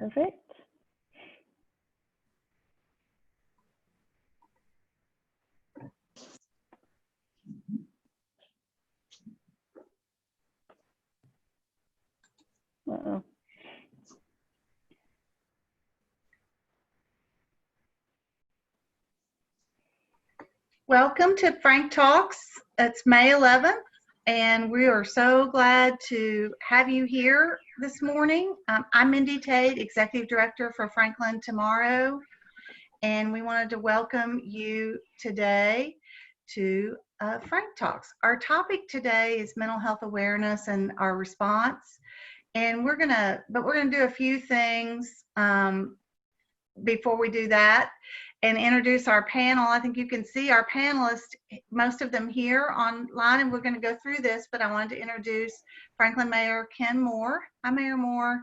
Perfect. Uh-oh. Welcome to Frank Talks. It's May 11th, and we are so glad to have you here this morning. I'm Mindy Tate, Executive Director for Franklin Tomorrow, and we wanted to welcome you today to Frank Talks. Our topic today is mental health awareness and our response, and we're gonna do a few things before we do that and introduce our panel. I think you can see our panelists, most of them here online, and we're going to go through this, but I wanted to introduce Franklin Mayor Ken Moore. Hi, Mayor Moore.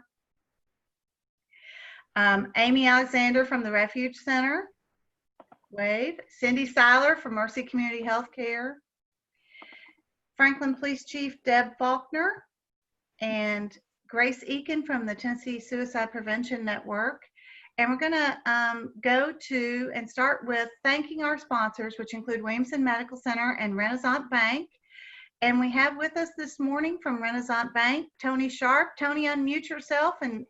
Amy Alexander from the Refuge Center. Wave. Cindy Seiler from Mercy Community Healthcare. Franklin Police Chief Deb Faulkner. And Grace Eakin from the Tennessee Suicide Prevention Network. And we're going to go to and start with thanking our sponsors, which include Williamson Medical Center and Renaissance Bank. And we have with us this morning from Renaissance Bank, Tony Sharp. Tony, unmute yourself and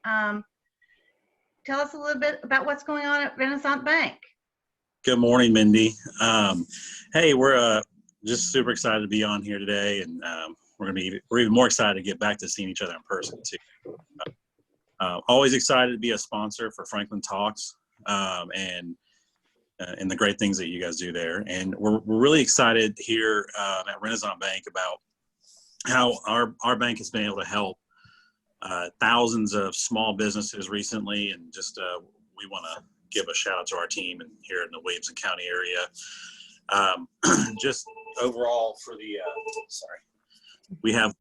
tell us a little bit about what's going on at Renaissance Bank. Good morning, Mindy. Hey, we're just super excited to be on here today, and we're even more excited to get back to seeing each other in person too. Always excited to be a sponsor for Franklin Talks and the great things that you guys do there. And we're really excited here at Renaissance Bank about how our bank has been able to help thousands of small businesses recently. And just we want to give a shout out to our team here in the Williamson County area. Just overall for the, we have,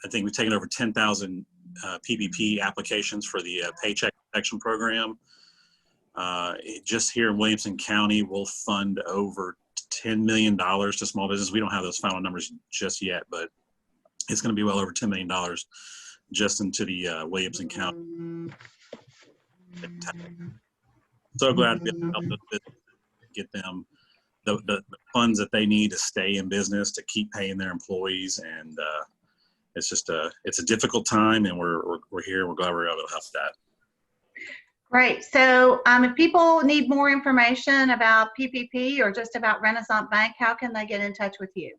I think we've taken over 10,000 PPP applications for the Paycheck Protection Program. Just here in Williamson County, we'll fund over $10 million to small business. We don't have those final numbers just yet, but it's going to be well over $10 million just into the Williamson County. So glad to be able to help those businesses get them the funds that they need to stay in business, to keep paying their employees, and it's just it's a difficult time, and we're here. We're glad we're able to help that. Great. So if people need more information about PPP or just about Renaissance Bank, how can they get in touch with you?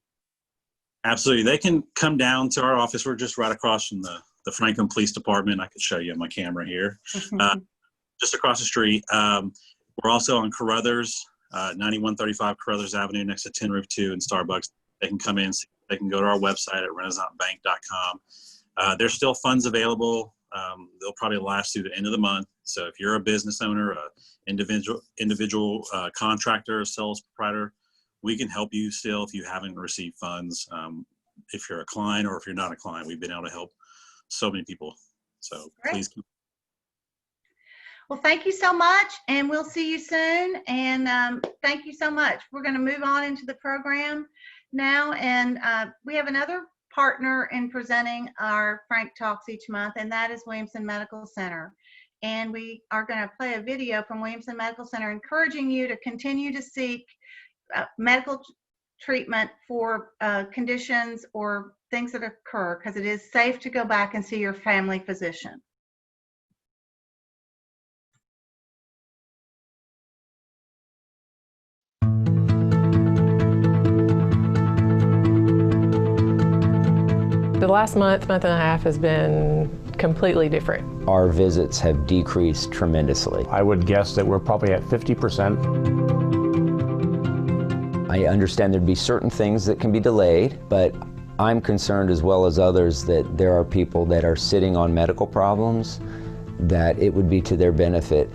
Absolutely. They can come down to our office. We're just right across from the Franklin Police Department. I could show you on my camera here. Just across the street. We're also on Carruthers, 9135 Carruthers Avenue next to Tin Roof 2 and Starbucks. They can come in. They can go to our website at renaissancebank.com. There's still funds available. They'll probably last through the end of the month. So if you're a business owner, individual contractor, sales proprietor, we can help you still if you haven't received funds. If you're a client or if you're not a client, we've been able to help so many people. So Great. Please. Well, thank you so much, and we'll see you soon. And thank you so much. We're going to move on into the program now, and we have another partner in presenting our Frank Talks each month, and that is Williamson Medical Center. And we are going to play a video from Williamson Medical Center encouraging you to continue to seek medical treatment for conditions or things that occur, because it is safe to go back and see your family physician. The last month and a half has been completely different. Our visits have decreased tremendously. I would guess that we're probably at 50%. I understand there'd be certain things that can be delayed, but I'm concerned as well as others that there are people that are sitting on medical problems that it would be to their benefit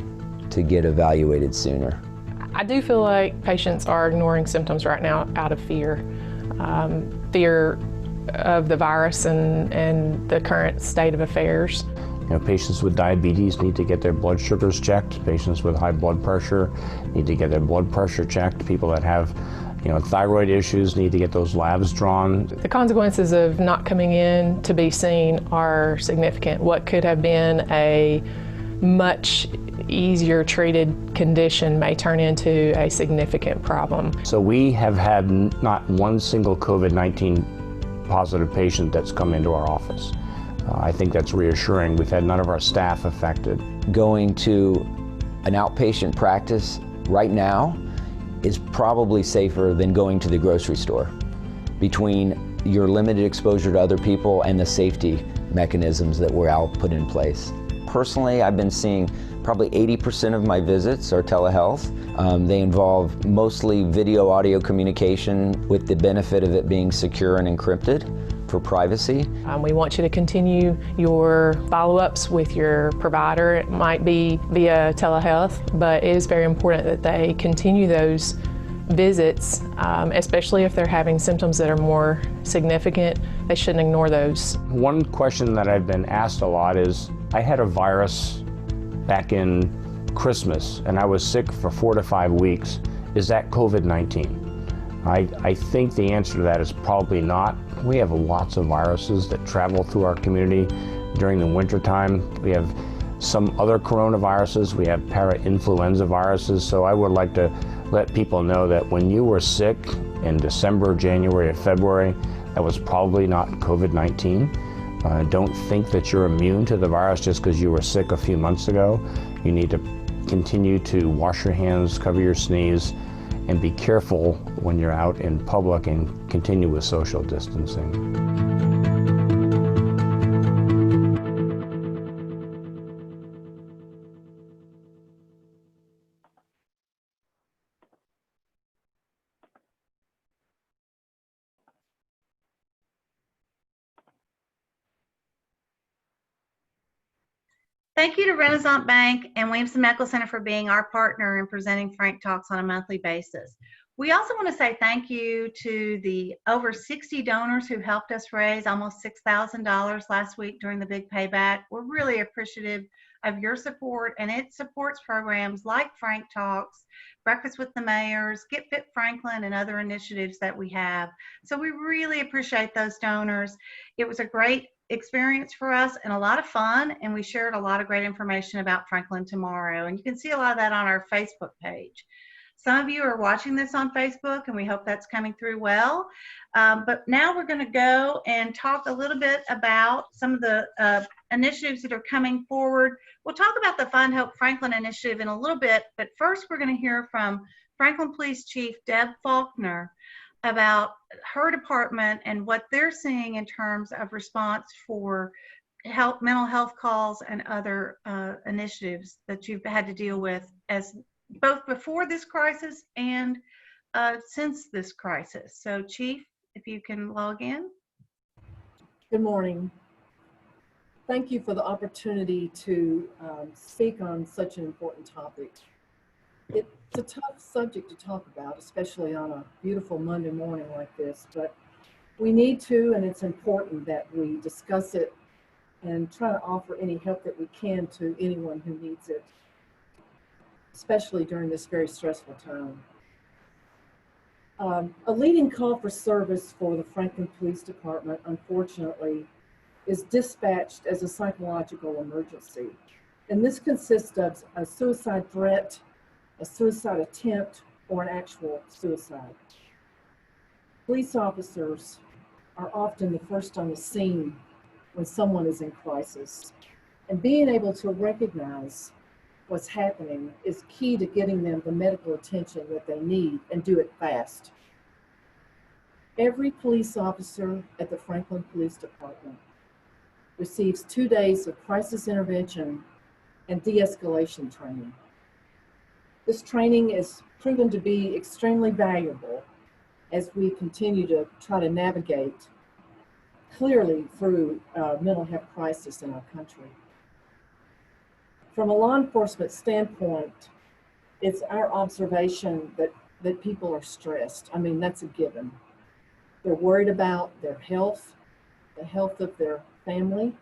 to get evaluated sooner. I do feel like patients are ignoring symptoms right now out of fear. Fear of the virus and the current state of affairs. You know, patients with diabetes need to get their blood sugars checked. Patients with high blood pressure need to get their blood pressure checked. People that have thyroid issues, need to get those labs drawn. The consequences of not coming in to be seen are significant. What could have been a much easier treated condition may turn into a significant problem. So we have had not one single COVID-19 positive patient that's come into our office. I think that's reassuring. We've had none of our staff affected. Going to an outpatient practice right now is probably safer than going to the grocery store, between your limited exposure to other people and the safety mechanisms that we're all put in place. Personally, I've been seeing probably 80% of my visits are telehealth. They involve mostly video audio communication with the benefit of it being secure and encrypted for privacy. We want you to continue your follow-ups with your provider. It might be via telehealth, but it is very important that they continue those visits, especially if they're having symptoms that are more significant. They shouldn't ignore those. One question that I've been asked a lot is, I had a virus back in Christmas and I was sick for 4 to 5 weeks. Is that COVID-19? I think the answer to that is probably not. We have lots of viruses that travel through our community during the winter time. We have some other coronaviruses. We have para-influenza viruses. So I would like to let people know that when you were sick in December, January, or February, that was probably not COVID-19. Don't think that you're immune to the virus just because you were sick a few months ago. You need to continue to wash your hands, cover your sneeze, and be careful when you're out in public and continue with social distancing. Thank you to Renaissance Bank and Williamson Medical Center for being our partner in presenting Frank Talks on a monthly basis. We also want to say thank you to the over 60 donors who helped us raise almost $6,000 last week during the big payback. We're really appreciative of your support, and it supports programs like Frank Talks, Breakfast with the Mayors, Get Fit Franklin, and other initiatives that we have. So we really appreciate those donors. It was a great experience for us and a lot of fun, and we shared a lot of great information about Franklin Tomorrow, and you can see a lot of that on our Facebook page. Some of you are watching this on Facebook, and we hope that's coming through well. But now we're going to go and talk a little bit about some of the initiatives that are coming forward. We'll talk about the Fund Help Franklin initiative in a little bit, but first we're going to hear from Franklin Police Chief Deb Faulkner about her department and what they're seeing in terms of response for mental health calls and other initiatives that you've had to deal with as both before this crisis and since this crisis. So Chief, if you can log in. Good morning. Thank you for the opportunity to speak on such an important topic. It's a tough subject to talk about, especially on a beautiful Monday morning like this, but we need to, and it's important that we discuss it and try to offer any help that we can to anyone who needs it, especially during this very stressful time. A leading call for service for the Franklin Police Department, unfortunately, is dispatched as a psychological emergency. And this consists of a suicide threat, a suicide attempt, or an actual suicide. Police officers are often the first on the scene when someone is in crisis. And being able to recognize what's happening is key to getting them the medical attention that they need, and do it fast. Every police officer at the Franklin Police Department receives 2 days of crisis intervention and de-escalation training. This training is proven to be extremely valuable as we continue to try to navigate clearly through mental health crisis in our country. From a law enforcement standpoint, it's our observation that people are stressed. I mean, that's a given. They're worried about their health, the health of their family.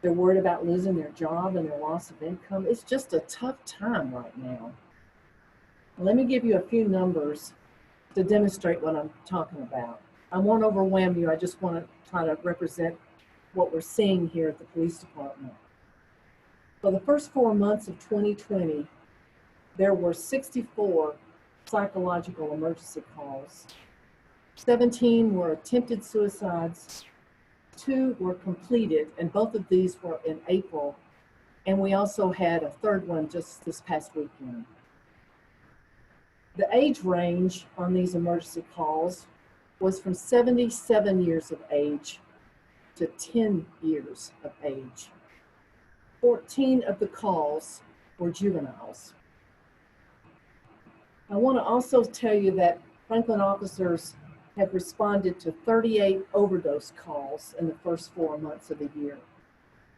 They're worried about losing their job and their loss of income. It's just a tough time right now. Let me give you a few numbers to demonstrate what I'm talking about. I won't overwhelm you. I just want to try to represent what we're seeing here at the police department. For the first 4 months of 2020, there were 64 psychological emergency calls. 17 were attempted suicides, 2 were completed, and both of these were in April. And we also had a third one just this past weekend. The age range on these emergency calls was from 77 years of age to 10 years of age. 14 of the calls were juveniles. I want to also tell you that Franklin officers have responded to 38 overdose calls in the first 4 months of the year.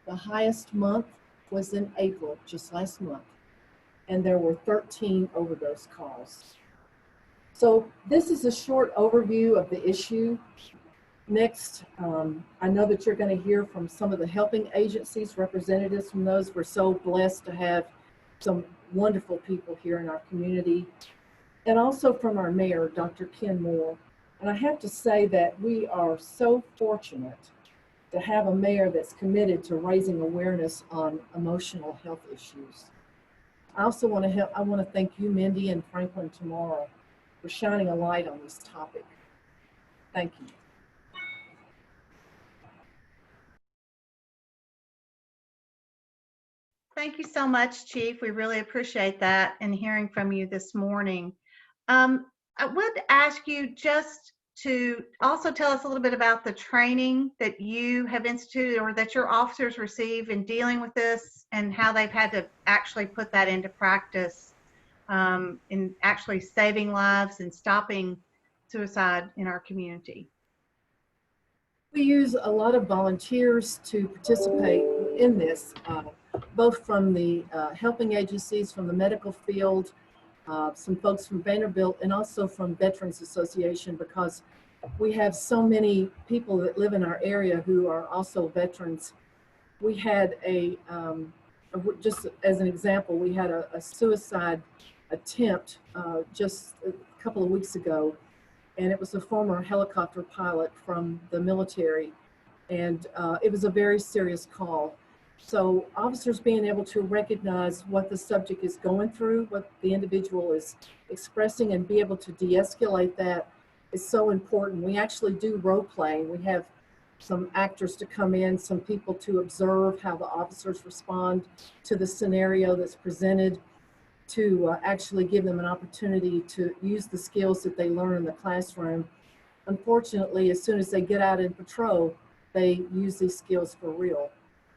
The highest month was in April, just last month, and there were 13 overdose calls. So this is a short overview of the issue. Next, I know that you're going to hear from some of the helping agencies, representatives from those. We're so blessed to have some wonderful people here in our community, and also from our mayor, Dr. Ken Moore. And I have to say that we are so fortunate to have a mayor that's committed to raising awareness on emotional health issues. I also want to thank you, Mindy, and Franklin Tomorrow for shining a light on this topic. Thank you. Thank you so much, Chief. We really appreciate that and hearing from you this morning. I would ask you just to also tell us a little bit about the training that you have instituted or that your officers receive in dealing with this and how they've had to actually put that into practice in actually saving lives and stopping suicide in our community. We use a lot of volunteers to participate in this, both from the helping agencies, from the medical field, some folks from Vanderbilt, and also from Veterans Association, because we have so many people that live in our area who are also veterans. We had just as an example, we had a suicide attempt just a couple of weeks ago, and it was a former helicopter pilot from the military, and it was a very serious call. So officers being able to recognize what the subject is going through, what the individual is expressing, and be able to de-escalate that is so important. We actually do role playing. We have some actors to come in, some people to observe how the officers respond to the scenario that's presented, to actually give them an opportunity to use the skills that they learn in the classroom. Unfortunately, as soon as they get out in patrol, they use these skills for real.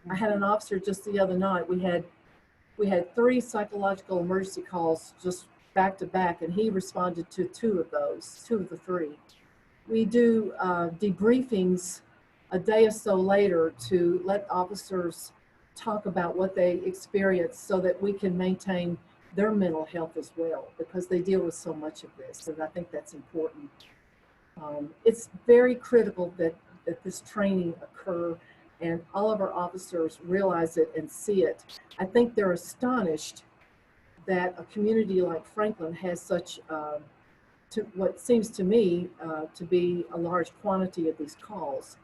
I had an officer just the other night. We had 3 psychological emergency calls just back to back, and he responded to 2 of those, 2 of the 3. We do debriefings a day or so later to let officers talk about what they experienced so that we can maintain their mental health as well, because they deal with so much of this, and I think that's important. It's very critical that this training occur and all of our officers realize it and see it. I think they're astonished that a community like Franklin has such, what seems to me to be a large quantity of these calls.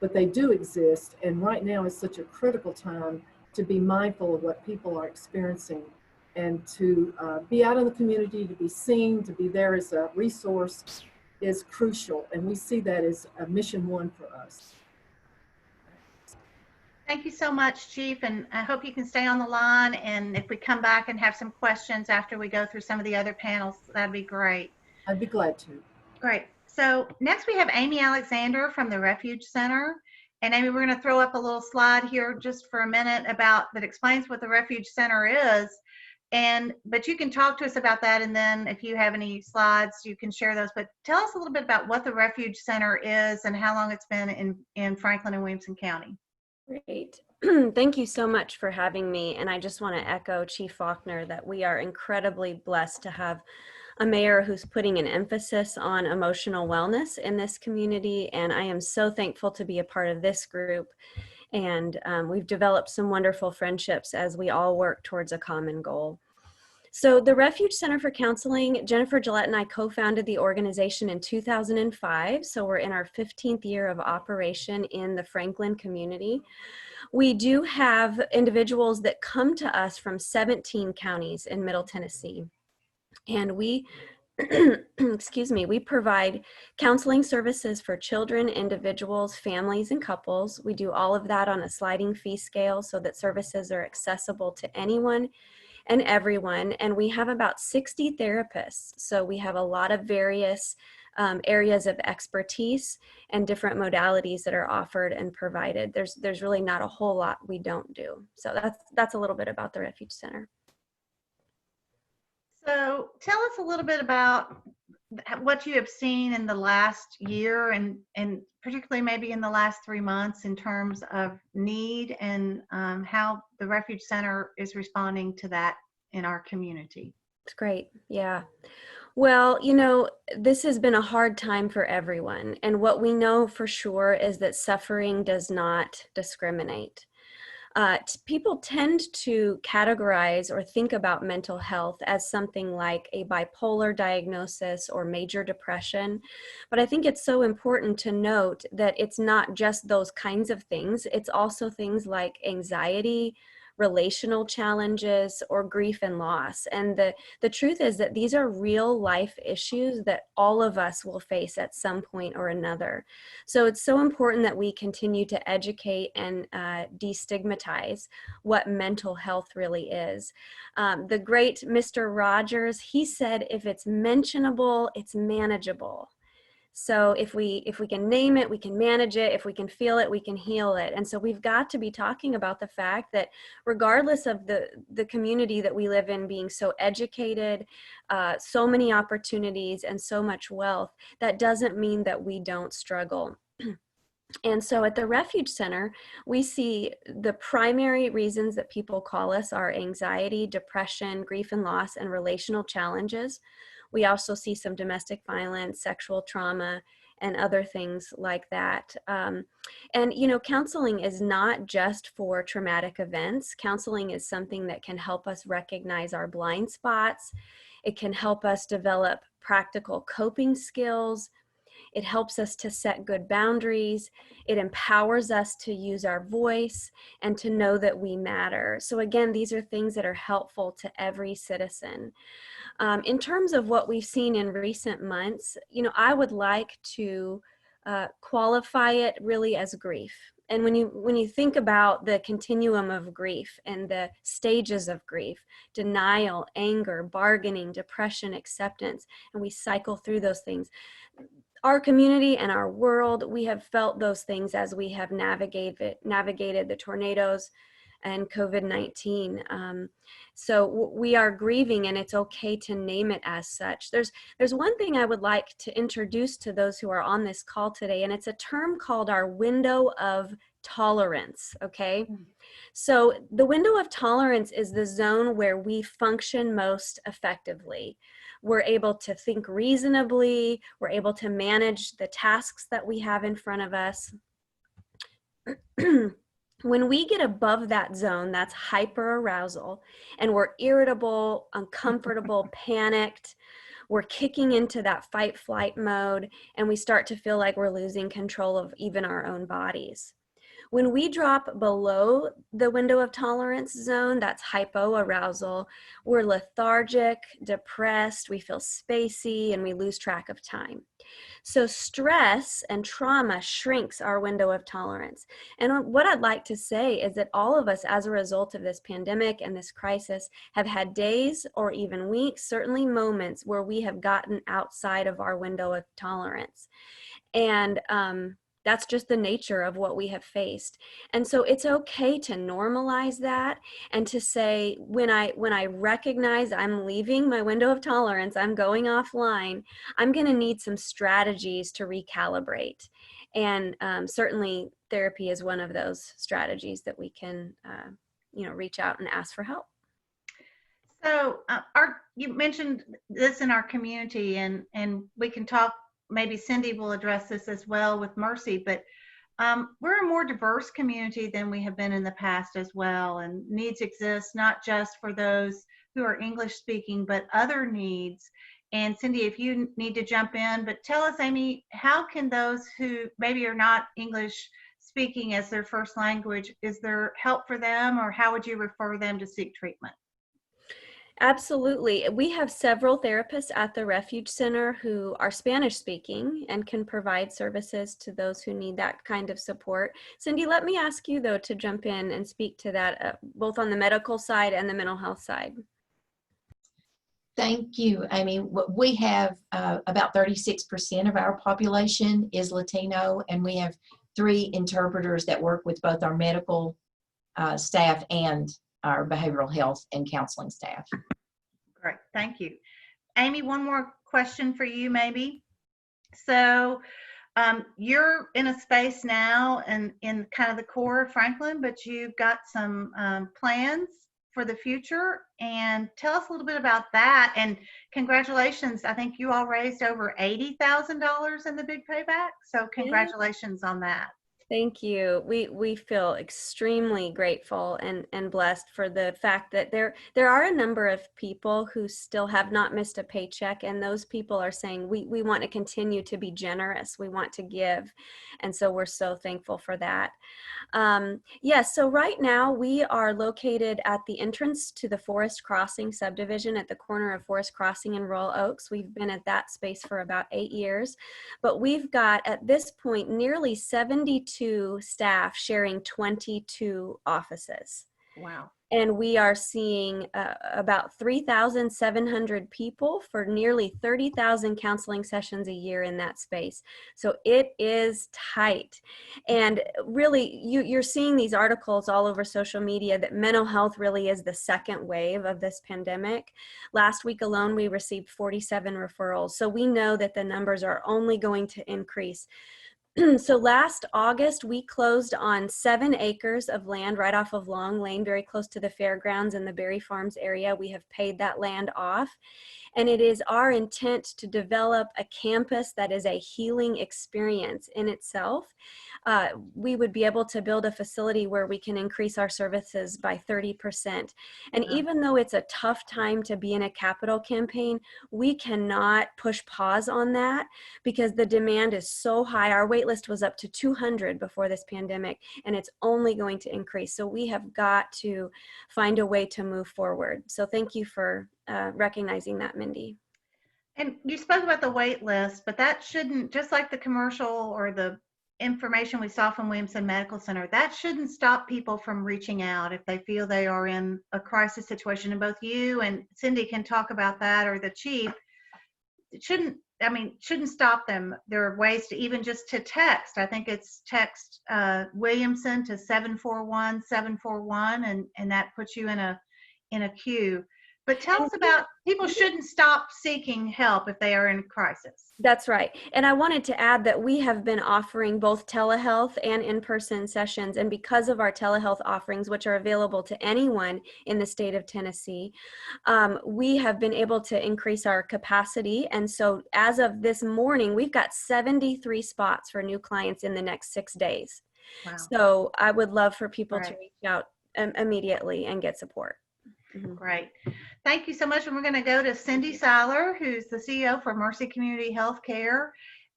But they do exist, and right now is such a critical time to be mindful of what people are experiencing and to be out in the community, to be seen, to be there as a resource is crucial. And we see that as a mission 1 for us. Thank you so much, Chief, and I hope you can stay on the line, and if we come back and have some questions after we go through some of the other panels, that'd be great. I'd be glad to. Great. So next we have Amy Alexander from the Refuge Center. And Amy, we're going to throw up a little slide here just for a minute that explains what the Refuge Center is. But you can talk to us about that, and then if you have any slides, you can share those. But tell us a little bit about what the Refuge Center is and how long it's been in Franklin and Williamson County. Great. Thank you so much for having me. And I just want to echo Chief Faulkner that we are incredibly blessed to have a mayor who's putting an emphasis on emotional wellness in this community. And I am so thankful to be a part of this group. And we've developed some wonderful friendships as we all work towards a common goal. So the Refuge Center for Counseling, Jennifer Gillette and I co-founded the organization in 2005. So we're in our 15th year of operation in the Franklin community. We do have individuals that come to us from 17 counties in Middle Tennessee. And we, excuse me, we provide counseling services for children, individuals, families, and couples. We do all of that on a sliding fee scale so that services are accessible to anyone and everyone. And we have about 60 therapists. So we have a lot of various areas of expertise and different modalities that are offered and provided. There's really not a whole lot we don't do. So that's a little bit about the Refuge Center. So tell us a little bit about what you have seen in the last year and particularly maybe in the last 3 months in terms of need and how the Refuge Center is responding to that in our community. It's great. Yeah. Well, you know, this has been a hard time for everyone. And what we know for sure is that suffering does not discriminate. People tend to categorize or think about mental health as something like a bipolar diagnosis or major depression. But I think it's so important to note that it's not just those kinds of things. It's also things like anxiety, relational challenges, or grief and loss. And the truth is that these are real life issues that all of us will face at some point or another. So it's so important that we continue to educate and destigmatize what mental health really is. The great Mr. Rogers, he said, if it's mentionable, it's manageable. So if we can name it, we can manage it. If we can feel it, we can heal it. And so we've got to be talking about the fact that regardless of the community that we live in being so educated, so many opportunities and so much wealth, that doesn't mean that we don't struggle. And so at the Refuge Center, we see the primary reasons that people call us are anxiety, depression, grief and loss, and relational challenges. We also see some domestic violence, sexual trauma, and other things like that. And, you know, counseling is not just for traumatic events. Counseling is something that can help us recognize our blind spots. It can help us develop practical coping skills. It helps us to set good boundaries. It empowers us to use our voice and to know that we matter. So again, these are things that are helpful to every citizen. In terms of what we've seen in recent months, you know, I would like to qualify it really as grief. And when you think about the continuum of grief and the stages of grief, denial, anger, bargaining, depression, acceptance, and we cycle through those things. Our community and our world, we have felt those things as we have navigated the tornadoes and COVID-19. So we are grieving, and it's okay to name it as such. There's one thing I would like to introduce to those who are on this call today, and it's a term called our window of tolerance, okay? So the window of tolerance is the zone where we function most effectively. We're able to think reasonably, we're able to manage the tasks that we have in front of us. When we get above that zone, that's hyperarousal, and we're irritable, uncomfortable, panicked, we're kicking into that fight-flight mode, and we start to feel like we're losing control of even our own bodies. When we drop below the window of tolerance zone, that's hypoarousal, we're lethargic, depressed, we feel spacey, and we lose track of time. So stress and trauma shrinks our window of tolerance. And what I'd like to say is that all of us, as a result of this pandemic and this crisis, have had days or even weeks, certainly moments, where we have gotten outside of our window of tolerance. And that's just the nature of what we have faced. And so it's okay to normalize that and to say, when I recognize I'm leaving my window of tolerance, I'm going offline, I'm going to need some strategies to recalibrate. And certainly therapy is one of those strategies that we can reach out and ask for help. So you mentioned this in our community, and we can talk. Maybe Cindy will address this as well with Mercy, but we're a more diverse community than we have been in the past as well, and needs exist not just for those who are English speaking, but other needs. And Cindy, if you need to jump in, but tell us, Amy, how can those who maybe are not English speaking as their first language, is there help for them, or how would you refer them to seek treatment? Absolutely. We have several therapists at the Refuge Center who are Spanish speaking and can provide services to those who need that kind of support. Cindy, let me ask you though to jump in and speak to that, both on the medical side and the mental health side. Thank you, Amy. We have about 36% of our population is Latino, and we have 3 interpreters that work with both our medical staff and our behavioral health and counseling staff. Great, thank you. Amy, one more question for you maybe. So you're in a space now and in kind of the core of Franklin, but you've got some plans for the future, and tell us a little bit about that. And congratulations, I think you all raised over $80,000 in the big payback, so congratulations on that. Thank you. We feel extremely grateful and blessed for the fact that there are a number of people who still have not missed a paycheck, and those people are saying we want to continue to be generous. We want to give, and so we're so thankful for that. Yes, so right now we are located at the entrance to the Forest Crossing subdivision at the corner of Forest Crossing and Royal Oaks. We've been at that space for about 8 years, but we've got at this point nearly 72 staff sharing 22 offices. Wow. And we are seeing about 3,700 people for nearly 30,000 counseling sessions a year in that space. So it is tight. And really, you're seeing these articles all over social media that mental health really is the second wave of this pandemic. Last week alone, we received 47 referrals. So we know that the numbers are only going to increase. So last August, we closed on 7 acres of land right off of Long Lane, very close to the fairgrounds in the Berry Farms area. We have paid that land off. And it is our intent to develop a campus that is a healing experience in itself. We would be able to build a facility where we can increase our services by 30%. And even though it's a tough time to be in a capital campaign, we cannot push pause on that because the demand is so high. Our wait list was up to 200 before this pandemic, and it's only going to increase. So we have got to find a way to move forward. So thank you for recognizing that, Mindy. And you spoke about the wait list, but that shouldn't, just like the commercial or the information we saw from Williamson Medical Center, that shouldn't stop people from reaching out if they feel they are in a crisis situation. And both you and Cindy can talk about that, or the chief. It shouldn't stop them. There are ways to even just to text. I think it's text Williamson to 741-741, and that puts you in a queue. But tell us about, people shouldn't stop seeking help if they are in crisis. That's right. And I wanted to add that we have been offering both telehealth and in-person sessions. And because of our telehealth offerings, which are available to anyone in the state of Tennessee, we have been able to increase our capacity. And so as of this morning, we've got 73 spots for new clients in the next 6 days. Wow. So I would love for people to reach out immediately and get support. Mm-hmm. Great. Thank you so much. And we're going to go to Cindy Seiler, who's the CEO for Mercy Community Healthcare.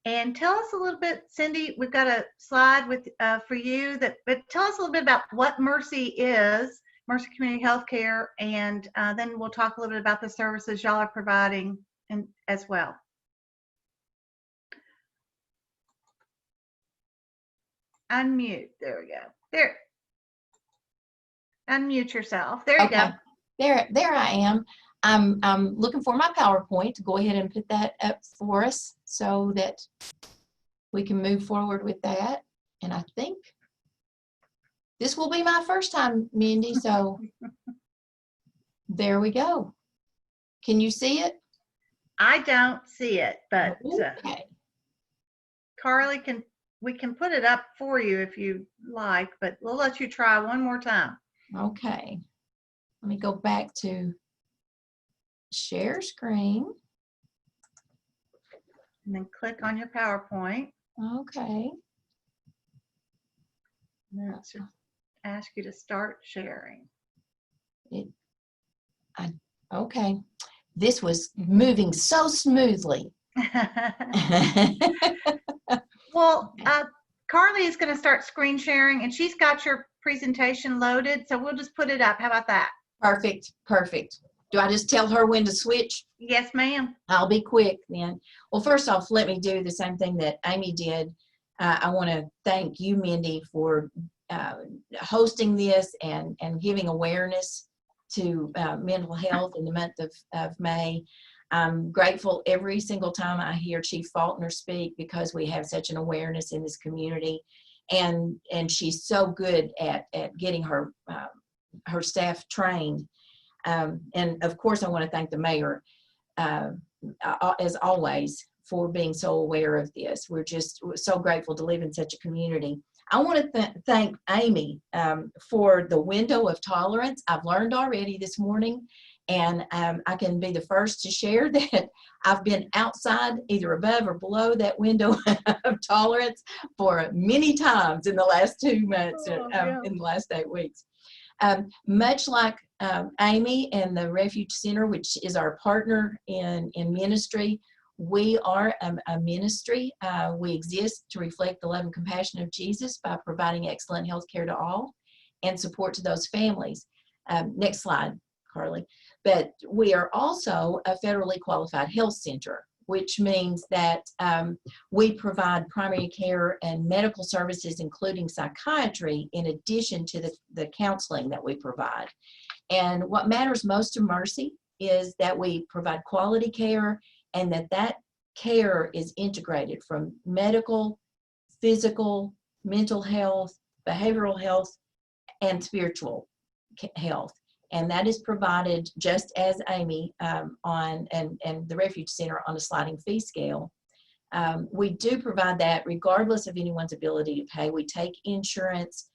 And tell us a little bit, Cindy, we've got a slide with for you, but tell us a little bit about what Mercy is, Mercy Community Healthcare, and then we'll talk a little bit about the services y'all are providing as well. Unmute. There we go. There. Unmute yourself. There you go. There I am. I'm looking for my PowerPoint to go ahead and put that up for us so that we can move forward with that. And I think this will be my first time, Mindy, so there we go. Can you see it? I don't see it, but okay. Carly, we can put it up for you if you like, but we'll let you try one more time. Okay. Let me go back to share screen. And then click on your PowerPoint. Okay. And then it should ask you to start sharing. I Okay. This was moving so smoothly. Well, Carly is going to start screen sharing, and she's got your presentation loaded, so we'll just put it up. How about that? Perfect, perfect. Do I just tell her when to switch? Yes, ma'am. I'll be quick then. Well, first off, let me do the same thing that Amy did. I want to thank you, Mindy, for hosting this and giving awareness to mental health in the month of May. I'm grateful every single time I hear Chief Faulkner speak because we have such an awareness in this community, and she's so good at getting her staff trained. And of course, I want to thank the mayor, as always, for being so aware of this. We're so grateful to live in such a community. I want to thank Amy for the window of tolerance. I've learned already this morning, and I can be the first to share that I've been outside either above or below that window of tolerance for many times in the last 2 months, in the last 8 weeks. Much like Amy and the Refuge Center, which is our partner in ministry, we are a ministry. We exist to reflect the love and compassion of Jesus by providing excellent health care to all and support to those families. Next slide, Carly. But we are also a federally qualified health center, which means that we provide primary care and medical services, including psychiatry, in addition to the counseling that we provide. And what matters most to Mercy is that we provide quality care, and that care is integrated from medical, physical, mental health, behavioral health, and spiritual health. And that is provided, just as Amy and the Refuge Center, on a sliding fee scale. We do provide that regardless of anyone's ability to pay. We take insurance.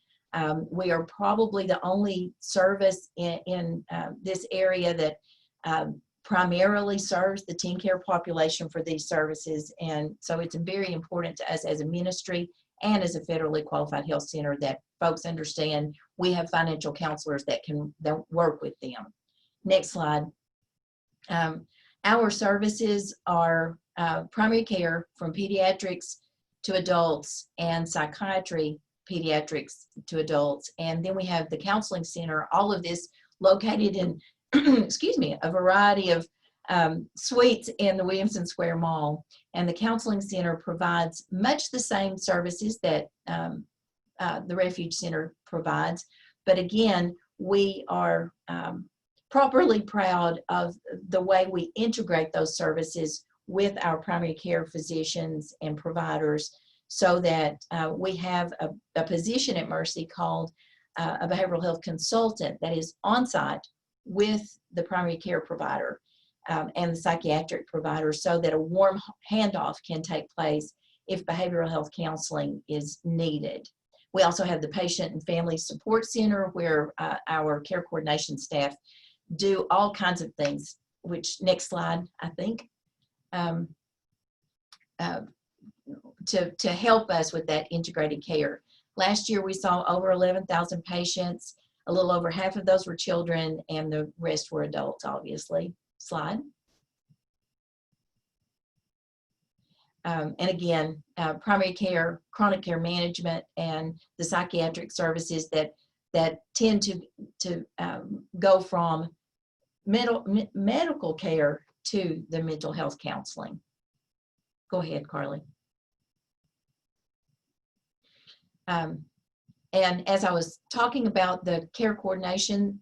We are probably the only service in this area that primarily serves the teen care population for these services. And so it's very important to us as a ministry and as a federally qualified health center that folks understand we have financial counselors that work with them. Next slide. Our services are primary care from pediatrics to adults and psychiatry, pediatrics to adults. And then we have the counseling center, all of this located in, excuse me, a variety of suites in the Williamson Square Mall. And the counseling center provides much the same services that the Refuge Center provides. But again, we are properly proud of the way we integrate those services with our primary care physicians and providers, so that we have a position at Mercy called a behavioral health consultant that is on site with the primary care provider and the psychiatric provider, so that a warm handoff can take place if behavioral health counseling is needed. We also have the Patient and Family Support Center, where our care coordination staff do all kinds of things, which, next slide, I think, to help us with that integrated care. Last year, we saw over 11,000 patients. A little over half of those were children, and the rest were adults, obviously. Slide. And again, primary care, chronic care management, and the psychiatric services that tend to go from medical care to the mental health counseling. Go ahead, Carly. And as I was talking about the care coordination,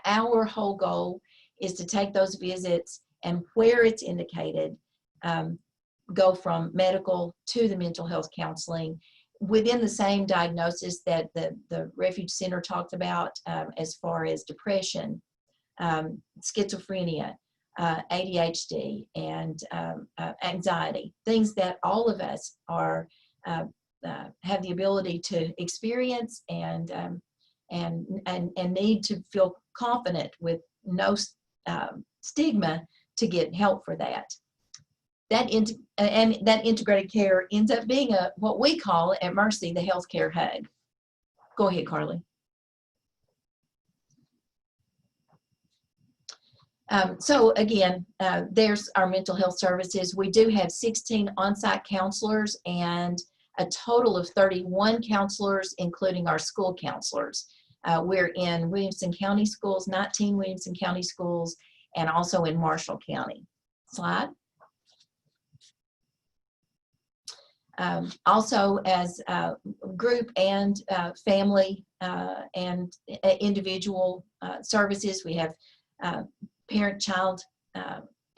our whole goal is to take those visits, and where it's indicated, go from medical to the mental health counseling within the same diagnosis that the Refuge Center talked about, as far as depression, schizophrenia, ADHD, and anxiety, things that all of us are have the ability to experience and need to feel confident with no stigma to get help for that. That integrated care ends up being what we call at Mercy the healthcare hub. Go ahead, Carly. So again, there's our mental health services. We do have 16 on-site counselors and a total of 31 counselors, including our school counselors. We're in Williamson County schools, 19 Williamson County schools, and also in Marshall County. Slide. Also as group and family and individual services, we have parent-child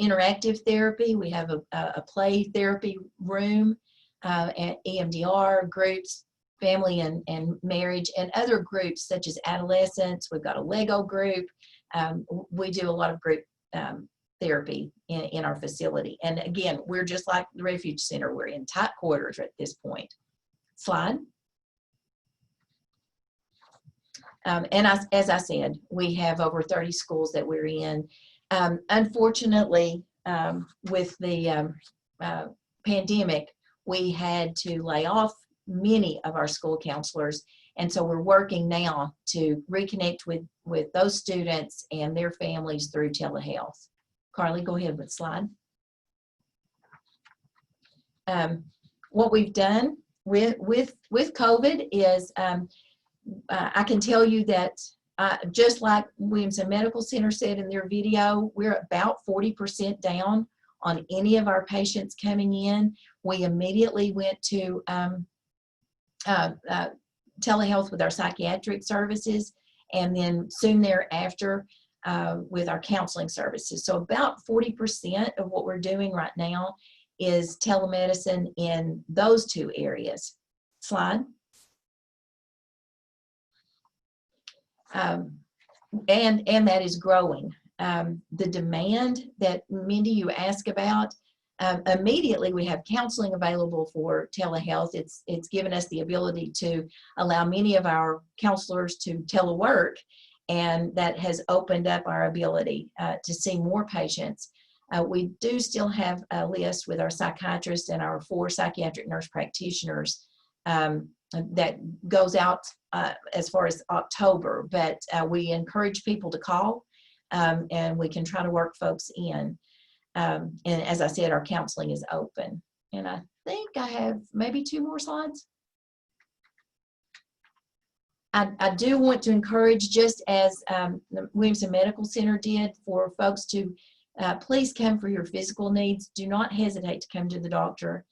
interactive therapy. We have a play therapy room, and EMDR groups, family and marriage, and other groups such as adolescents. We've got a Lego group. We do a lot of group therapy in our facility. And again, we're just like the Refuge Center. We're in tight quarters at this point. Slide. And as I said, we have over 30 schools that we're in. Unfortunately, with the pandemic, we had to lay off many of our school counselors. And so we're working now to reconnect with those students and their families through telehealth. Carly, go ahead with slide. What we've done with COVID is I can tell you that just like Williamson Medical Center said in their video, we're about 40% down on any of our patients coming in. We immediately went to telehealth with our psychiatric services, and then soon thereafter with our counseling services. So about 40% of what we're doing right now is telemedicine in those two areas. Slide. And that is growing. The demand that Mindy, you asked about, immediately we have counseling available for telehealth. It's given us the ability to allow many of our counselors to telework, and that has opened up our ability to see more patients. We do still have a list with our psychiatrists and our 4 psychiatric nurse practitioners that goes out as far as October, but we encourage people to call and we can try to work folks in. And as I said, our counseling is open. And I think I have maybe 2 more slides. I do want to encourage, just as the Williamson Medical Center did, for folks to please come for your physical needs. Do not hesitate to come to the doctor.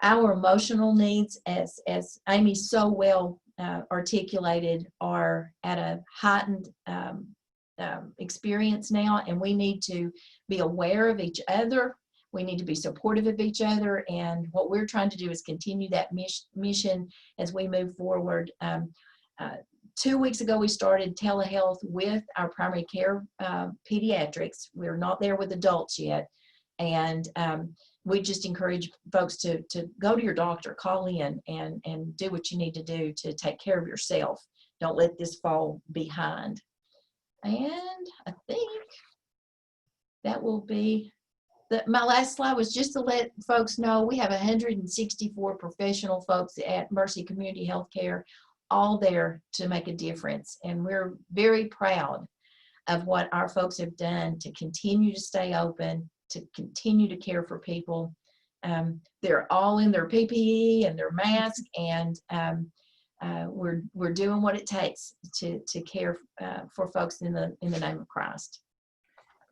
Our emotional needs, as Amy so well articulated, are at a heightened experience now, and we need to be aware of each other. We need to be supportive of each other, and what we're trying to do is continue that mission as we move forward. 2 weeks ago, we started telehealth with our primary care pediatrics. We're not there with adults yet, and we just encourage folks to go to your doctor, call in, and do what you need to do to take care of yourself. Don't let this fall behind. And I think that will be my last slide. Was just to let folks know we have 164 professional folks at Mercy Community Healthcare, all there to make a difference. And we're very proud of what our folks have done to continue to stay open, to continue to care for people. They're all in their PPE and their mask, and we're doing what it takes to care for folks in the name of Christ.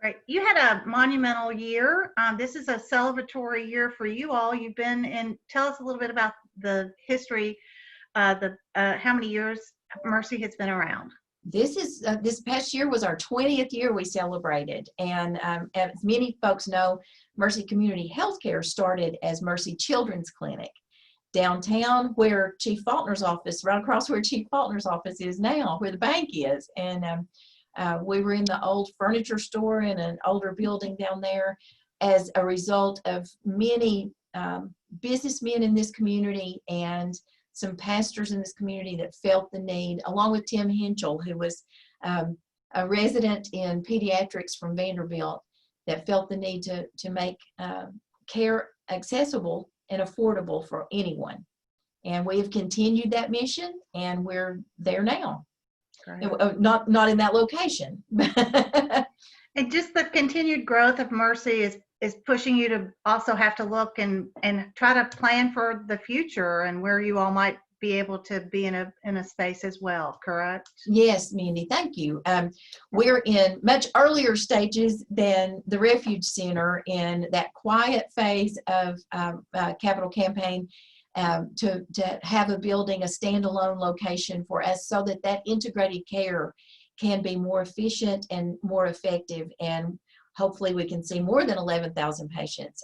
Great. You had a monumental year. This is a celebratory year for you all. You've been in. Tell us a little bit about the history. How many years Mercy has been around? This past year was our 20th year we celebrated, and as many folks know, Mercy Community Healthcare started as Mercy Children's Clinic downtown, where Chief Faulkner's office, right across where Chief Faulkner's office is now, where the bank is. And we were in the old furniture store in an older building down there as a result of many businessmen in this community and some pastors in this community that felt the need, along with Tim Henschel, who was a resident in pediatrics from Vanderbilt, that felt the need to make care accessible and affordable for anyone. And we have continued that mission, and we're there now. Not in that location, And just the continued growth of Mercy is pushing you to also have to look and try to plan for the future and where you all might be able to be in a space as well, correct? Yes, Mindy, thank you. We're in much earlier stages than the Refuge Center in that quiet phase of capital campaign to have a building, a standalone location for us so that that integrated care can be more efficient and more effective, and hopefully we can see more than 11,000 patients.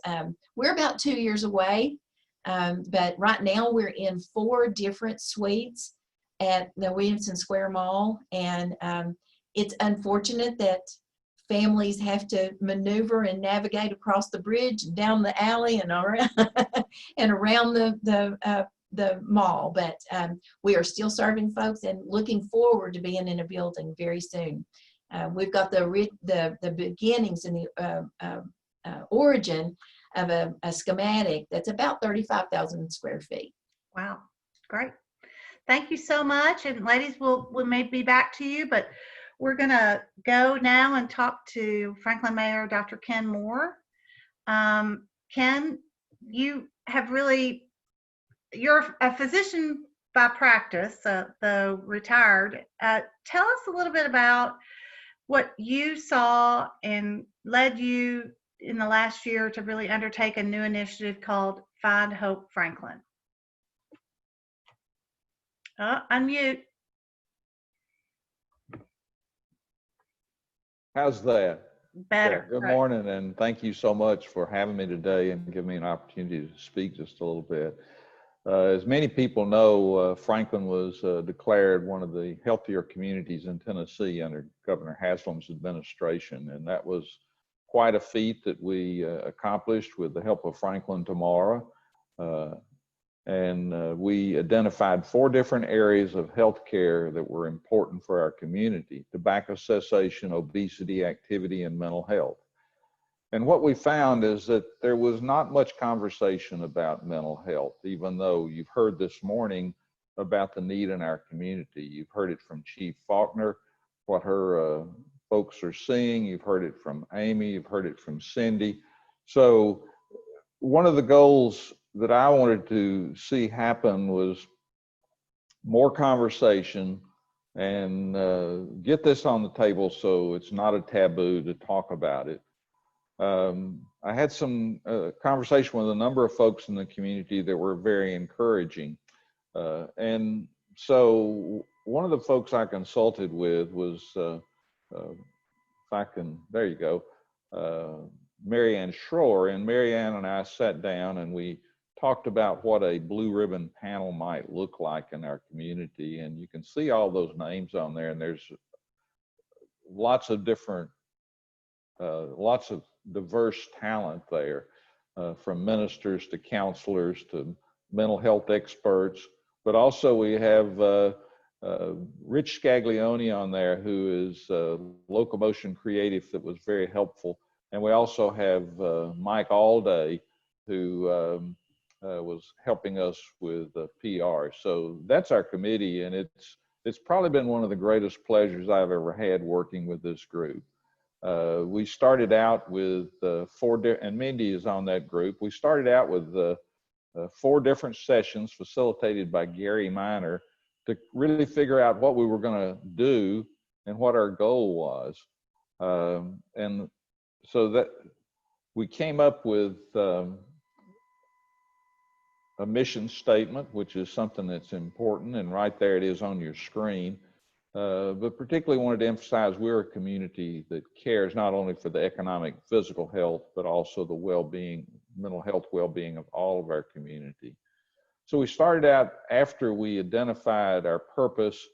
We're about 2 years away, but right now we're in 4 different suites at the Williamson Square Mall, and it's unfortunate that families have to maneuver and navigate across the bridge, down the alley, and around and around the mall. But we are still serving folks and looking forward to being in a building very soon. We've got the beginnings and the origin of a schematic that's about 35,000 square feet. Wow, great. Thank you so much. And ladies, we may be back to you, but we're going to go now and talk to Franklin Mayor Dr. Ken Moore. Ken, you have really, you're a physician by practice, though retired. Tell us a little bit about what you saw and led you in the last year to really undertake a new initiative called Find Hope Franklin. Unmute. How's that? Better. Good morning, and thank you so much for having me today and giving me an opportunity to speak just a little bit. As many people know, Franklin was declared one of the healthier communities in Tennessee under Governor Haslam's administration, and that was quite a feat that we accomplished with the help of Franklin Tomorrow. And we identified 4 different areas of healthcare that were important for our community: tobacco cessation, obesity, activity, and mental health. And what we found is that there was not much conversation about mental health, even though you've heard this morning about the need in our community. You've heard it from Chief Faulkner, what her folks are seeing. You've heard it from Amy. You've heard it from Cindy. So one of the goals that I wanted to see happen was more conversation and get this on the table so it's not a taboo to talk about it. I had some conversation with a number of folks in the community that were very encouraging. And so one of the folks I consulted with was, if I can, there you go, Marianne Schroer. And Marianne and I sat down and we talked about what a blue ribbon panel might look like in our community. And you can see all those names on there, and there's lots of different, lots of diverse talent there, from ministers to counselors to mental health experts. But also we have Rich Scaglione on there, who is Locomotion Creative, that was very helpful. And we also have Mike Allday, who was helping us with PR. So that's our committee, and it's probably been one of the greatest pleasures I've ever had working with this group. We started out with and Mindy is on that group. We started out with 4 different sessions facilitated by Gary Miner to really figure out what we were going to do and what our goal was. And so that we came up with a mission statement, which is something that's important, and right there it is on your screen. But particularly wanted to emphasize we're a community that cares not only for the economic, physical health, but also the well-being, mental health well-being of all of our community. So we started out after we identified our purpose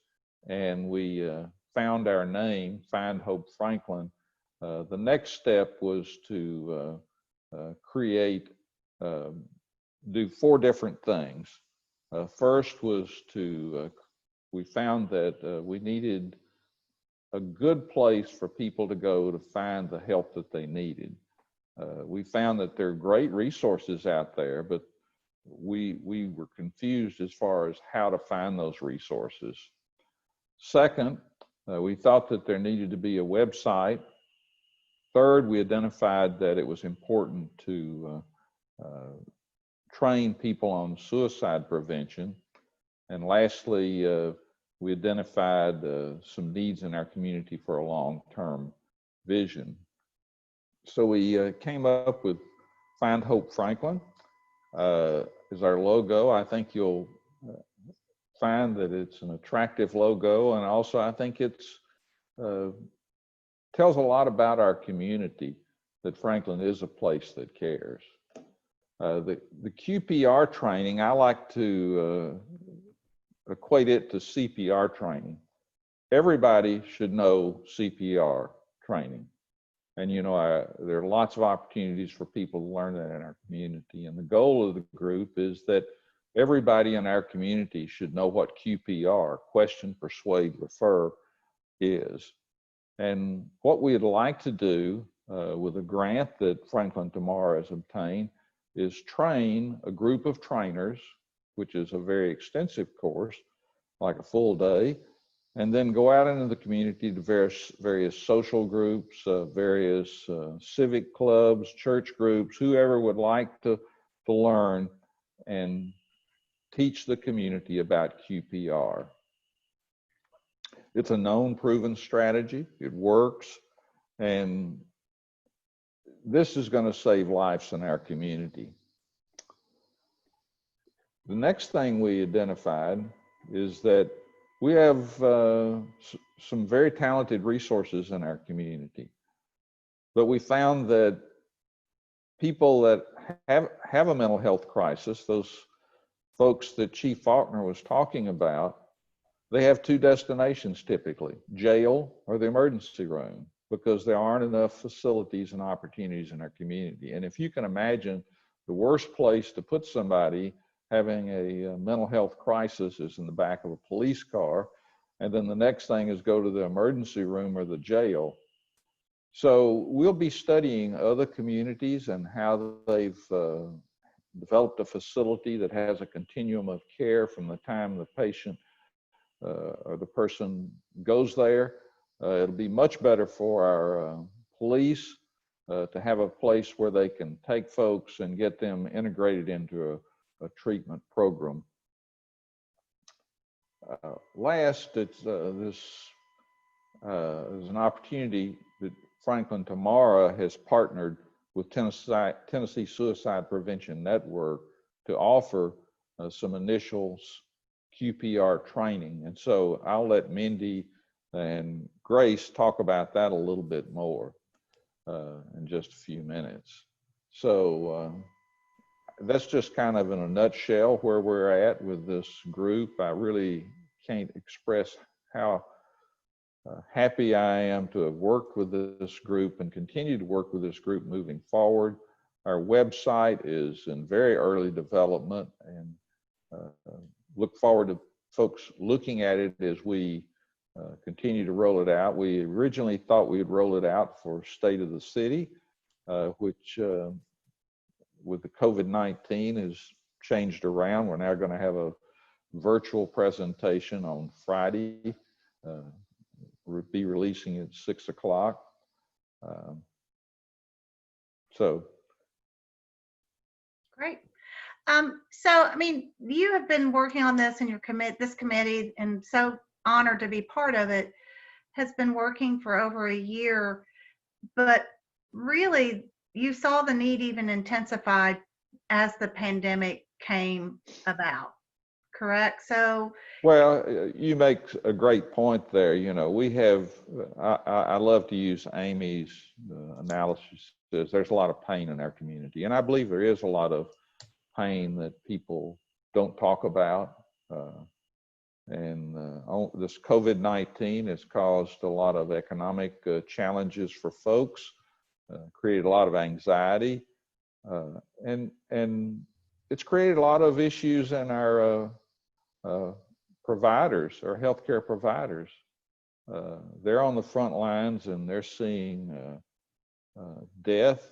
and we found our name, Find Hope Franklin. The next step was to do 4 different things. First was we found that we needed a good place for people to go to find the help that they needed. We found that there are great resources out there, but we were confused as far as how to find those resources. Second, we thought that there needed to be a website Third, we identified that it was important to train people on suicide prevention. And lastly, we identified some needs in our community for a long-term vision. So we came up with Find Hope Franklin as our logo. I think you'll find that it's an attractive logo, and also I think it's tells a lot about our community, that Franklin is a place that cares. The QPR training, I like to equate it to CPR training. Everybody should know CPR training. And you know, there are lots of opportunities for people to learn that in our community. And the goal of the group is that everybody in our community should know what QPR, question, persuade, refer, is. And what we'd like to do with a grant that Franklin Tomorrow has obtained is train a group of trainers, which is a very extensive course, like a full day, and then go out into the community to various social groups, various civic clubs, church groups, whoever would like to learn and teach the community about QPR. It's a known, proven strategy. It works. And this is going to save lives in our community. The next thing we identified is that we have some very talented resources in our community. But we found that people that have a mental health crisis, those folks that Chief Faulkner was talking about, they have two destinations typically, jail or the emergency room, because there aren't enough facilities and opportunities in our community. And if you can imagine, the worst place to put somebody having a mental health crisis is in the back of a police car, and then the next thing is go to the emergency room or the jail. So we'll be studying other communities and how they've developed a facility that has a continuum of care from the time the patient or the person goes there. It'll be much better for our police to have a place where they can take folks and get them integrated into a treatment program. Last, it's this is an opportunity that Franklin Tomorrow has partnered with Tennessee Suicide Prevention Network to offer some initial QPR training. And so I'll let Mindy and Grace talk about that a little bit more in just a few minutes. So that's just kind of in a nutshell where we're at with this group. I really can't express how happy I am to have worked with this group and continue to work with this group moving forward. Our website is in very early development, and look forward to folks looking at it as we continue to roll it out. We originally thought we'd roll it out for State of the City, which with the COVID-19 has changed around. We're now going to have a virtual presentation on Friday. We'll be releasing it at 6 o'clock. So. Great. So, I mean, you have been working on this and this committee, and so honored to be part of it, has been working for over a year, but really you saw the need even intensified as the pandemic came about, correct? So, well, you make a great point there. You know, we have, I love to use Amy's analysis. There's a lot of pain in our community, and I believe there is a lot of pain that people don't talk about. This COVID-19 has caused a lot of economic challenges for folks, created a lot of anxiety, and it's created a lot of issues in our providers, our healthcare providers. They're on the front lines and they're seeing death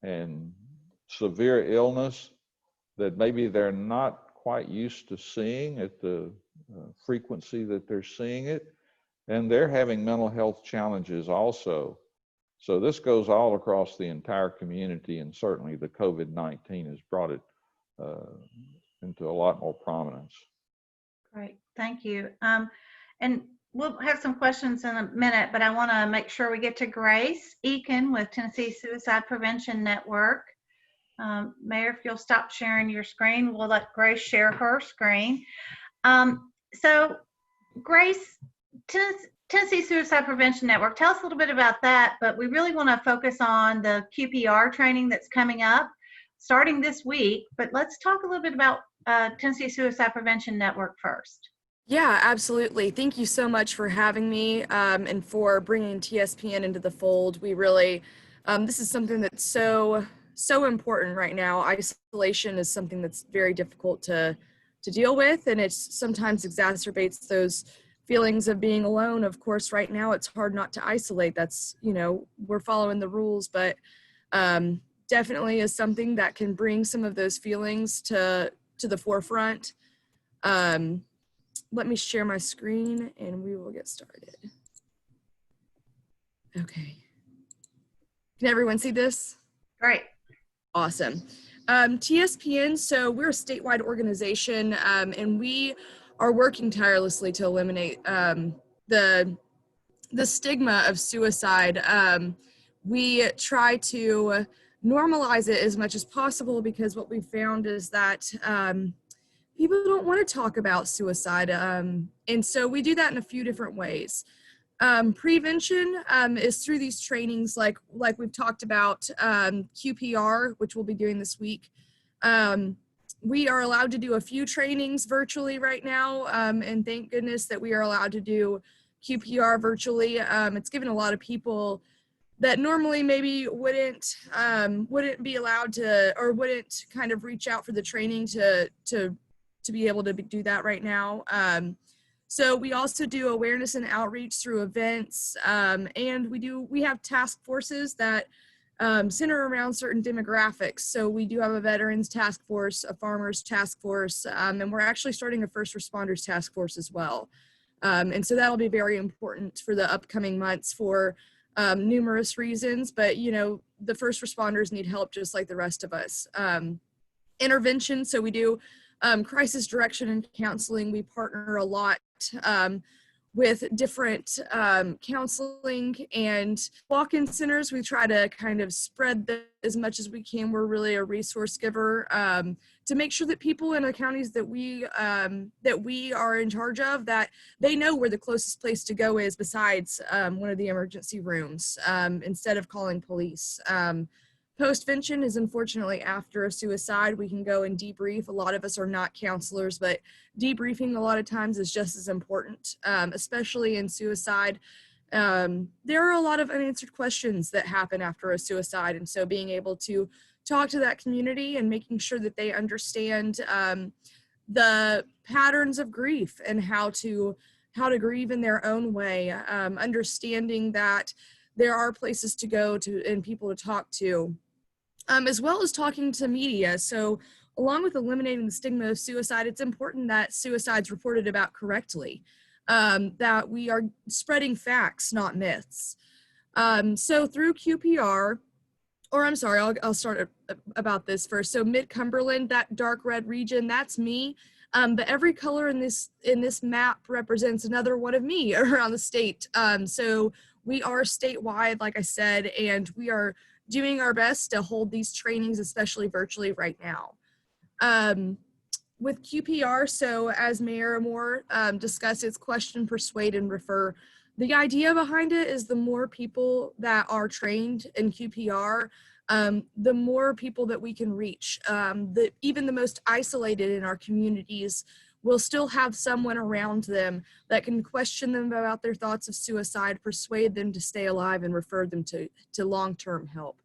and severe illness that maybe they're not quite used to seeing at the frequency that they're seeing it. and they're having mental health challenges also. So this goes all across the entire community, and certainly the COVID-19 has brought it into a lot more prominence. Great, thank you. And we'll have some questions in a minute, but I want to make sure we get to Grace Eakin with Tennessee Suicide Prevention Network. Mayor, if you'll stop sharing your screen, we'll let Grace share her screen. So Grace, Tennessee Suicide Prevention Network, tell us a little bit about that, but we really want to focus on the QPR training that's coming up starting this week, but let's talk a little bit about Tennessee Suicide Prevention Network first. Yeah, absolutely. Thank you so much for having me and for bringing TSPN into the fold. We really, this is something that's so important right now. Isolation is something that's very difficult to deal with, and it sometimes exacerbates those feelings of being alone. Of course, right now it's hard not to isolate. That's, you know, we're following the rules, but definitely is something that can bring some of those feelings to the forefront. Let me share my screen and we will get started. Okay. Can everyone see this? Great. Awesome. TSPN, so we're a statewide organization and we are working tirelessly to eliminate the stigma of suicide. We try to normalize it as much as possible, because what we found is that people don't want to talk about suicide. And so we do that in a few different ways. Prevention is through these trainings like we've talked about, QPR, which we'll be doing this week. We are allowed to do a few trainings virtually right now, and thank goodness that we are allowed to do QPR virtually. It's given a lot of people that normally maybe wouldn't be allowed to, or wouldn't kind of reach out for the training to be able to do that right now. So we also do awareness and outreach through events, and we have task forces that center around certain demographics. So we do have a veterans task force, a farmers task force, and we're actually starting a first responders task force as well. And so that'll be very important for the upcoming months for numerous reasons, but you know, the first responders need help just like the rest of us. Intervention, so we do crisis direction and counseling. We partner a lot with different counseling and walk-in centers. We try to kind of spread that as much as we can. We're really a resource giver to make sure that people in the counties that we are in charge of, that they know where the closest place to go is besides one of the emergency rooms, instead of calling police. Postvention is unfortunately after a suicide. We can go and debrief. A lot of us are not counselors, but debriefing a lot of times is just as important, especially in suicide. There are a lot of unanswered questions that happen after a suicide, and so being able to talk to that community and making sure that they understand the patterns of grief and how to grieve in their own way, understanding that there are places to go to and people to talk to. As well as talking to media. So along with eliminating the stigma of suicide, it's important that suicide's reported about correctly, that we are spreading facts, not myths. So through QPR, or I'm sorry, I'll start about this first. So Mid-Cumberland, that dark red region, that's me. But every color in this map represents another one of me around the state. So we are statewide, like I said, and we are doing our best to hold these trainings, especially virtually right now. With QPR, so as Mayor Moore discussed, it's question, persuade, and refer. The idea behind it is the more people that are trained in QPR, the more people that we can reach. Even the most isolated in our communities will still have someone around them that can question them about their thoughts of suicide, persuade them to stay alive, and refer them to long-term help.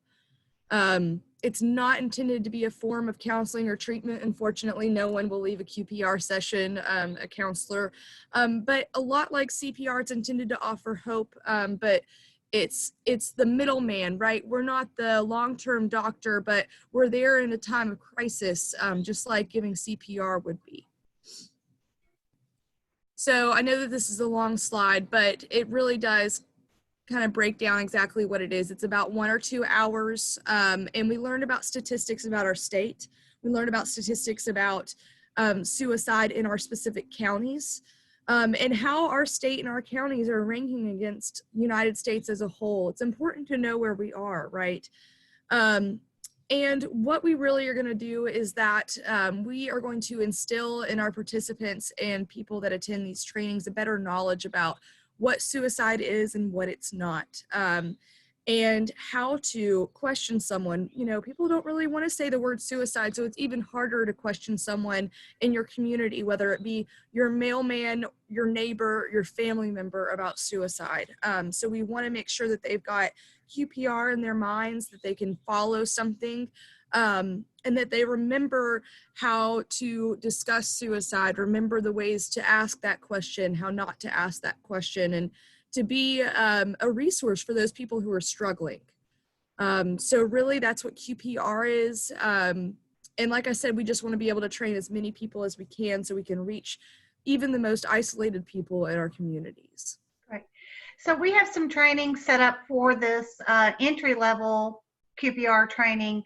It's not intended to be a form of counseling or treatment. Unfortunately, no one will leave a QPR session, a counselor, but a lot like CPR, it's intended to offer hope, but it's the middleman, right? We're not the long-term doctor, but we're there in a time of crisis, just like giving CPR would be. So I know that this is a long slide, but it really does kind of break down exactly what it is. It's about 1 or 2 hours, and we learned about statistics about our state. We learned about statistics about suicide in our specific counties, and how our state and our counties are ranking against United States as a whole. It's important to know where we are, right? And what we really are going to do is that we are going to instill in our participants and people that attend these trainings a better knowledge about what suicide is and what it's not, and how to question someone. You know, people don't really want to say the word suicide, so it's even harder to question someone in your community, whether it be your mailman, your neighbor, your family member, about suicide. So we want to make sure that they've got QPR in their minds, that they can follow something, and that they remember how to discuss suicide, remember the ways to ask that question, how not to ask that question, and to be a resource for those people who are struggling. So really that's what QPR is. And like I said, we just want to be able to train as many people as we can so we can reach even the most isolated people in our communities. Right. So we have some training set up for this entry-level QPR training,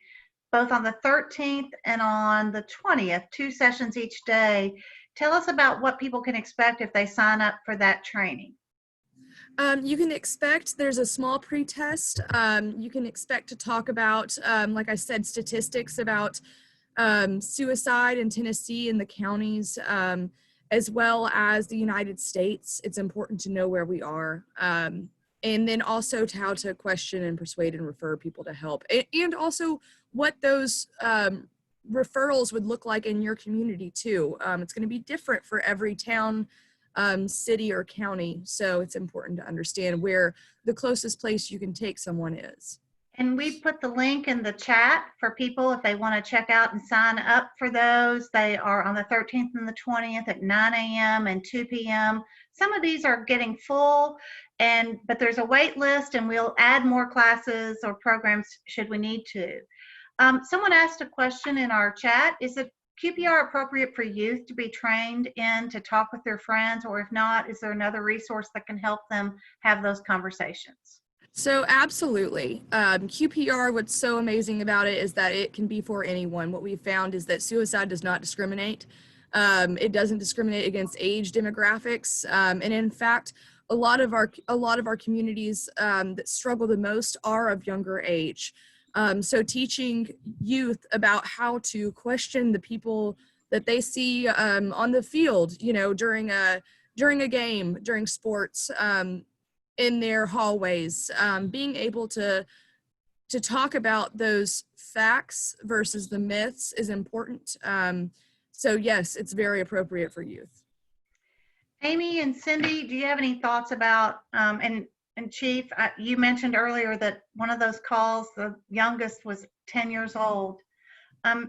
both on the 13th and on the 20th, 2 sessions each day. Tell us about what people can expect if they sign up for that training. You can expect, there's a small pre-test. You can expect to talk about, like I said, statistics about suicide in Tennessee and the counties, as well as the United States. It's important to know where we are. And then also to how to question and persuade and refer people to help. And also what those referrals would look like in your community too. It's going to be different for every town, city, or county. So it's important to understand where the closest place you can take someone is. And we put the link in the chat for people if they want to check out and sign up for those. They are on the 13th and the 20th at 9 a.m. and 2 p.m. Some of these are getting full, but there's a wait list, and we'll add more classes or programs should we need to. Someone asked a question in our chat. Is it QPR appropriate for youth to be trained in to talk with their friends, or if not, is there another resource that can help them have those conversations? So absolutely. QPR, what's so amazing about it is that it can be for anyone. What we've found is that suicide does not discriminate. It doesn't discriminate against age demographics. And in fact, a lot of our communities that struggle the most are of younger age. So teaching youth about how to question the people that they see on the field, you know, during a game, during sports, in their hallways, being able to talk about those facts versus the myths is important. So yes, it's very appropriate for youth. Amy and Cindy, do you have any thoughts about, and Chief, you mentioned earlier that one of those calls, the youngest was 10 years old.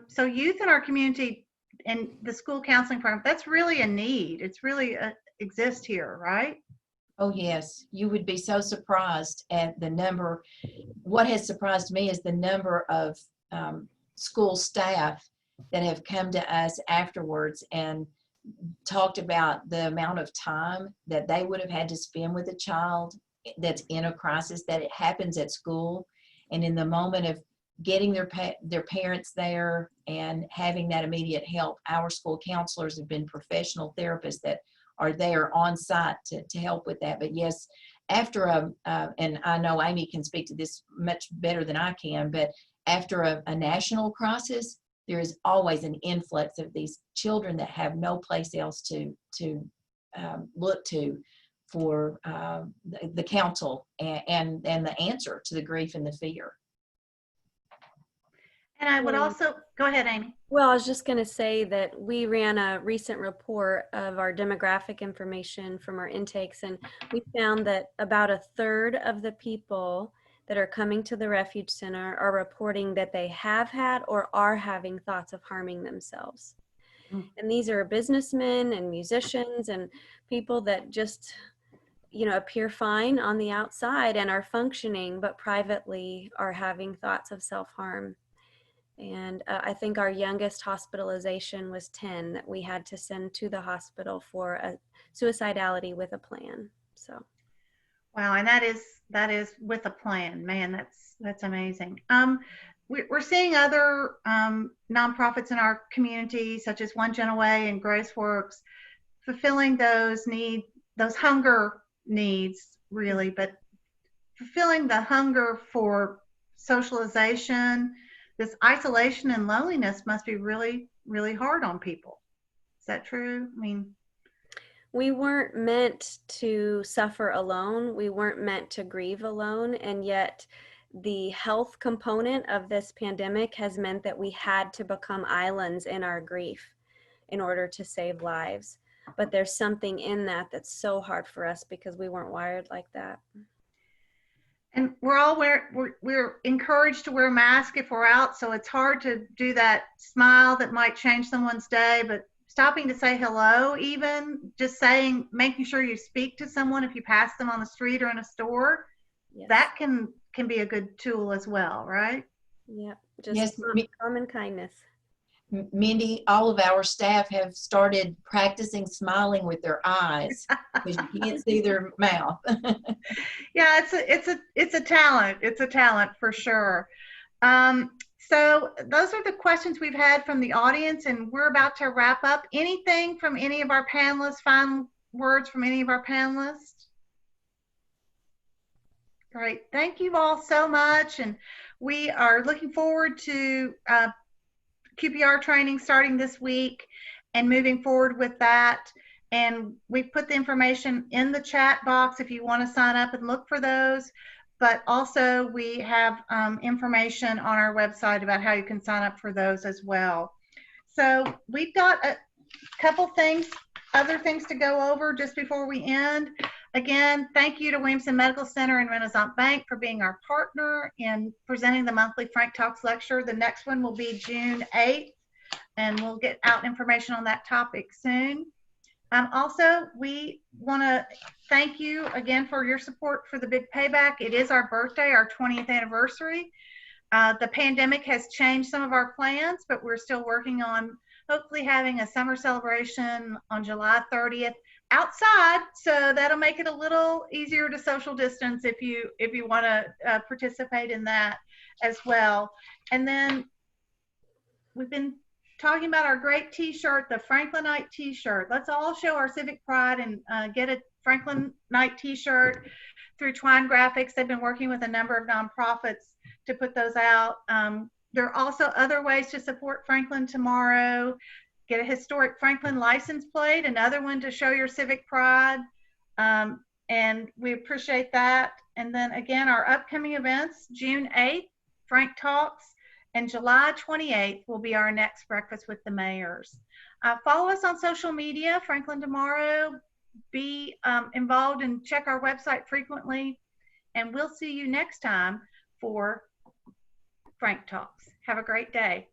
So youth in our community and the school counseling program, that's really a need. It's really exists here, right? Oh, yes. You would be so surprised at the number. What has surprised me is the number of school staff that have come to us afterwards and talked about the amount of time that they would have had to spend with a child that's in a crisis, that it happens at school. And in the moment of getting their parents there and having that immediate help, our school counselors have been professional therapists that are there on site to help with that. But yes, after and I know Amy can speak to this much better than I can, but after a national crisis, there is always an influx of these children that have no place else to look to for the counsel and the answer to the grief and the fear. And I would also, go ahead, Amy. Well, I was just going to say that we ran a recent report of our demographic information from our intakes, and we found that about 1/3 of the people that are coming to the refuge center are reporting that they have had or are having thoughts of harming themselves. And these are businessmen and musicians and people that just, you know, appear fine on the outside and are functioning, but privately are having thoughts of self-harm. And I think our youngest hospitalization was 10 that we had to send to the hospital for a suicidality with a plan. So, wow, and that is with a plan, man. That's amazing. We're seeing other nonprofits in our community, such as One Gen Away and Grace Works, fulfilling those hunger needs, really, but fulfilling the hunger for socialization. This isolation and loneliness must be really, really hard on people. Is that true? I mean, we weren't meant to suffer alone. We weren't meant to grieve alone. And yet the health component of this pandemic has meant that we had to become islands in our grief in order to save lives. But there's something in that that's so hard for us because we weren't wired like that. and we're encouraged to wear masks if we're out, so it's hard to do that smile that might change someone's day, but stopping to say hello, even just making sure you speak to someone if you pass them on the street or in a store, Yes. that can be a good tool as well, right? Yep. Just Yes, common kindness. Mindy, all of our staff have started practicing smiling with their eyes because you can't see their mouth. Yeah, it's a talent. It's a talent for sure. So those are the questions we've had from the audience, and we're about to wrap up. Anything from any of our panelists? Final words from any of our panelists? Great. Thank you all so much, and we are looking forward to QPR training starting this week and moving forward with that. And we've put the information in the chat box if you want to sign up and look for those. But also we have information on our website about how you can sign up for those as well. So we've got a couple other things to go over just before we end. Again, thank you to Williamson Medical Center and Renaissance Bank for being our partner in presenting the monthly Frank Talks lecture. The next one will be June 8th, and we'll get out information on that topic soon. Also, we want to thank you again for your support for the Big Payback. It is our birthday, our 20th anniversary. The pandemic has changed some of our plans, but we're still working on hopefully having a summer celebration on July 30th outside, so that'll make it a little easier to social distance if you want to participate in that as well. And then we've been talking about our great t-shirt, the Franklinite t-shirt. Let's all show our civic pride and get a Franklinite t-shirt through Twine Graphics. They've been working with a number of nonprofits to put those out. There are also other ways to support Franklin tomorrow. Get a historic Franklin license plate, another one to show your civic pride. And we appreciate that. And then again, our upcoming events, June 8th, Frank Talks, and July 28th will be our next Breakfast with the Mayors. Follow us on social media, Franklin Tomorrow. Be involved and check our website frequently. And we'll see you next time for Frank Talks. Have a great day.